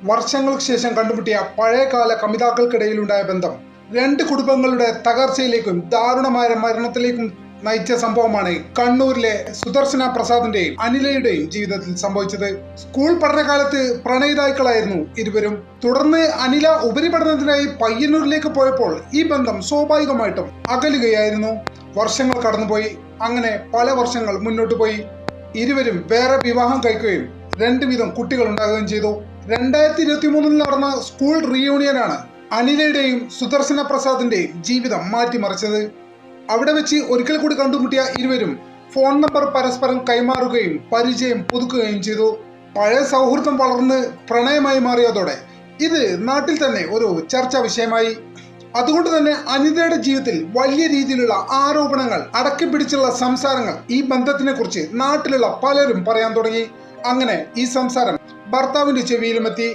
വർഷങ്ങൾക്ക് ശേഷം കണ്ടുമുട്ടിയ പഴയകാല കമിതാക്കൾക്കിടയിലുണ്ടായ ബന്ധം രണ്ട് കുടുംബങ്ങളുടെ തകർച്ചയിലേക്കും ദാരുണമായ മരണത്തിലേക്കും നയിച്ച സംഭവമാണ് കണ്ണൂരിലെ സുദർശന പ്രസാദിന്റെയും അനിലയുടെയും ജീവിതത്തിൽ സംഭവിച്ചത്. സ്കൂൾ പഠനകാലത്ത് പ്രണയിതാക്കളായിരുന്നു ഇരുവരും. തുടർന്ന് അനില ഉപരിപഠനത്തിനായി പയ്യന്നൂരിലേക്ക് പോയപ്പോൾ ഈ ബന്ധം സ്വാഭാവികമായിട്ടും അകലുകയായിരുന്നു. വർഷങ്ങൾ കടന്നുപോയി. അങ്ങനെ പല വർഷങ്ങൾ മുന്നോട്ട് പോയി. ഇരുവരും വേറെ വിവാഹം കഴിക്കുകയും രണ്ടു വീതം കുട്ടികൾ ഉണ്ടാകുകയും ചെയ്തു. 2023 നടന്ന സ്കൂൾ റീയൂണിയനാണ് അനിലയുടെയും സുദർശന പ്രസാദിന്റെയും ജീവിതം മാറ്റിമറിച്ചത്. അവിടെ വെച്ച് ഒരിക്കൽ കൂടി കണ്ടുമുട്ടിയ ഇരുവരും ഫോൺ നമ്പർ പരസ്പരം കൈമാറുകയും പരിചയം പുതുക്കുകയും ചെയ്തു. പഴയ സൗഹൃദം വളർന്ന് പ്രണയമായി മാറിയതോടെ ഇത് നാട്ടിൽ തന്നെ ഒരു ചർച്ചാ വിഷയമായി. അതുകൊണ്ട് തന്നെ അനിതയുടെ ജീവിതത്തിൽ വലിയ രീതിയിലുള്ള ആരോപണങ്ങൾ അടക്കി പിടിച്ചുള്ള സംസാരങ്ങൾ ഈ ബന്ധത്തിനെ കുറിച്ച് നാട്ടിലുള്ള പലരും പറയാൻ തുടങ്ങി. അങ്ങനെ ഈ സംസാരം ഭർത്താവിന്റെ ചെവിയിലുമെത്തി.